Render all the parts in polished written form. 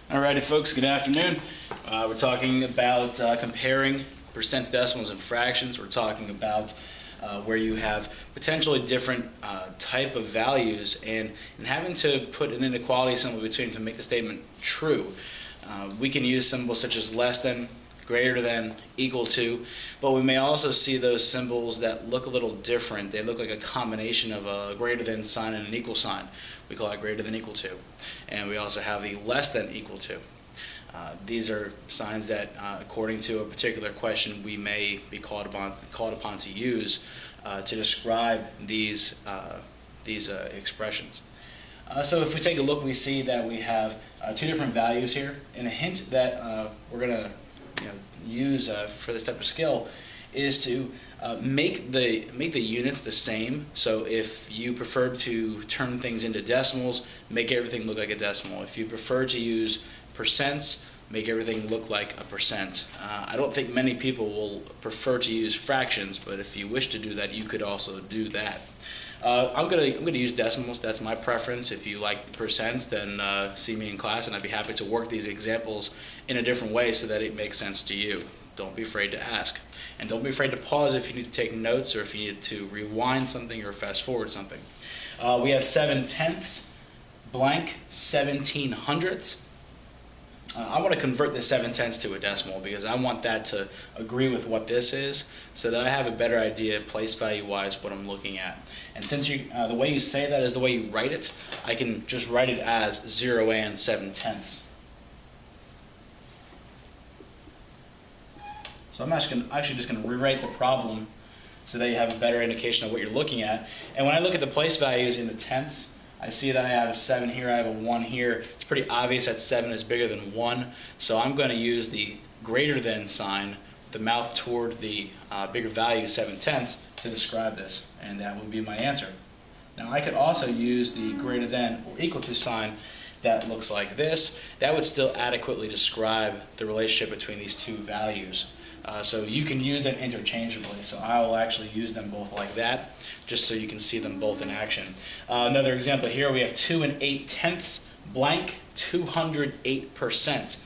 Alrighty folks, good afternoon. We're talking about comparing percents, decimals, and fractions. We're talking about where you have potentially different type of values and having to put an inequality symbol between to make the statement true. We can use symbols such as less than, greater than, equal to, but we may also see those symbols that look a little different. They look like a combination of a greater than sign and an equal sign. We call it greater than equal to. And we also have the less than equal to. These are signs that, according to a particular question, we may be called upon to use to describe these expressions. So if we take a look, we see that we have two different values here, and a hint that we're going to use for this type of skill is to make the units the same. So if you prefer to turn things into decimals, make everything look like a decimal. If you prefer to use percents, make everything look like a percent. I don't think many people will prefer to use fractions, but if you wish to do that, you could also do that. I'm gonna use decimals. That's my preference. If you like percents, then see me in class, and I'd be happy to work these examples in a different way so that it makes sense to you. Don't be afraid to ask, and don't be afraid to pause if you need to take notes or if you need to rewind something or fast forward something. We have 7/10 blank 1700ths. I want to convert the 7/10 to a decimal because I want that to agree with what this is so that I have a better idea place value wise what I'm looking at. And since the way you say that is the way you write it, I can just write it as 0 and 7/10. So I'm actually just going to rewrite the problem so that you have a better indication of what you're looking at. And when I look at the place values in the tenths, I see that I have a 7 here, I have a 1 here. It's pretty obvious that 7 is bigger than 1, so I'm going to use the greater than sign, the mouth toward the bigger value, 7/10, to describe this, and that would be my answer. Now I could also use the greater than or equal to sign that looks like this. That would still adequately describe the relationship between these two values. So you can use them interchangeably. So I will actually use them both like that, just so you can see them both in action. Another example here, we have 2 8/10 blank 208%.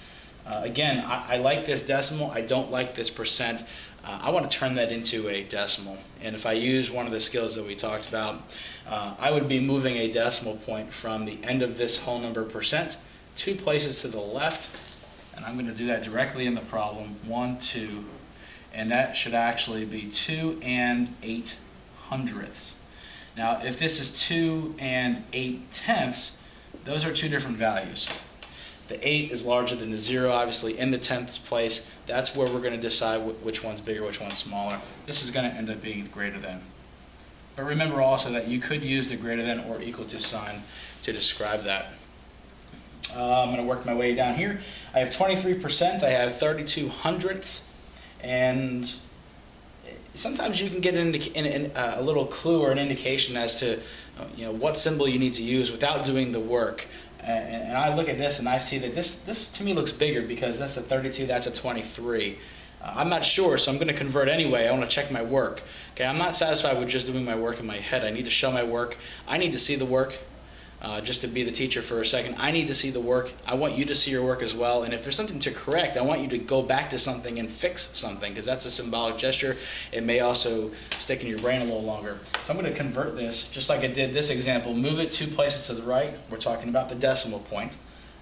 Again, I like this decimal. I don't like this percent. I want to turn that into a decimal. And if I use one of the skills that we talked about, I would be moving a decimal point from the end of this whole number percent 2 places to the left. And I'm going to do that directly in the problem, 1, 2, and that should actually be 2 8/100ths. Now, if this is 2 8/10ths, those are two different values. The 8 is larger than the 0, obviously, in the tenths place. That's where we're going to decide which one's bigger, which one's smaller. This is going to end up being greater than. But remember also that you could use the greater than or equal to sign to describe that. I'm going to work my way down here. I have 23%, I have 32 hundredths, and sometimes you can get a little clue or an indication as to what symbol you need to use without doing the work. And I look at this and I see that this to me looks bigger because that's a 32, that's a 23. I'm not sure, so I'm going to convert anyway. I want to check my work. Okay, I'm not satisfied with just doing my work in my head. I need to show my work. I need to see the work. Just to be the teacher for a second, I need to see the work. I want you to see your work as well. And if there's something to correct, I want you to go back to something and fix something, because that's a symbolic gesture. It may also stick in your brain a little longer. So I'm going to convert this, just like I did this example, move it 2 places to the right. We're talking about the decimal point.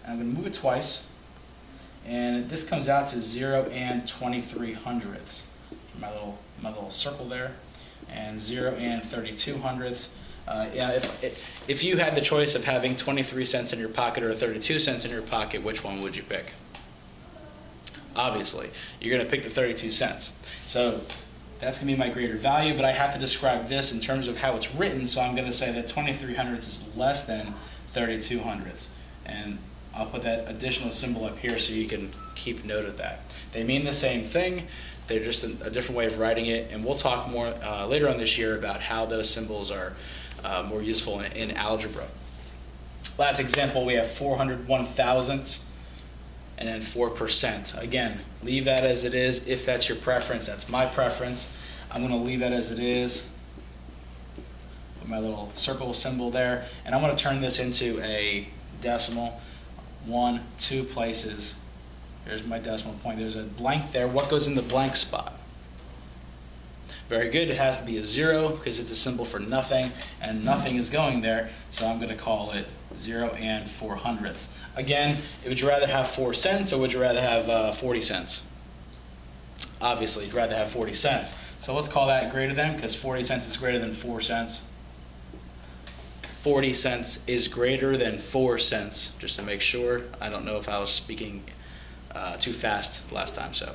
And I'm going to move it twice. And this comes out to 0 and 23 hundredths. My little circle there. And 0 and 32 hundredths. If you had the choice of having 23 cents in your pocket or 32 cents in your pocket, which one would you pick? Obviously, you're going to pick the 32 cents. So that's going to be my greater value, but I have to describe this in terms of how it's written, so I'm going to say that 23 hundredths is less than 32 hundredths. And I'll put that additional symbol up here so you can keep note of that. They mean the same thing. They're just a different way of writing it, and we'll talk more later on this year about how those symbols are more useful in algebra. Last example, we have 401 thousandths and then 4%. Again, leave that as it is if that's your preference. That's my preference. I'm going to leave that as it is. Put my little circle symbol there, and I'm going to turn this into a decimal. 1, 2 places. There's my decimal point. There's a blank there. What goes in the blank spot? Very good. It has to be a 0 because it's a symbol for nothing, and nothing is going there, so I'm going to call it 0 and 4 hundredths. Again, would you rather have 4 cents or would you rather have 40 cents? Obviously, you'd rather have 40 cents. So let's call that greater than, because 40 cents is greater than 4 cents. 40 cents is greater than 4 cents, just to make sure. I don't know if I was speaking too fast last time, so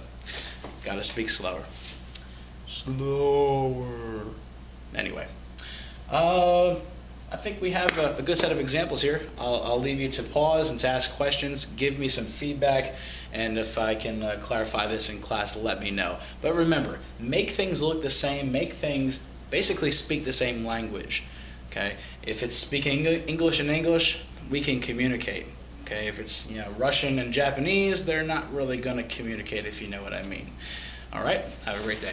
got to speak slower. Slower. Anyway, I think we have a good set of examples here. I'll leave you to pause and to ask questions, give me some feedback, and if I can clarify this in class, let me know. But remember, make things look the same, make things basically speak the same language. Okay? If it's speaking English and English, we can communicate. Okay? If it's Russian and Japanese, they're not really going to communicate, if you know what I mean. All right? Have a great day.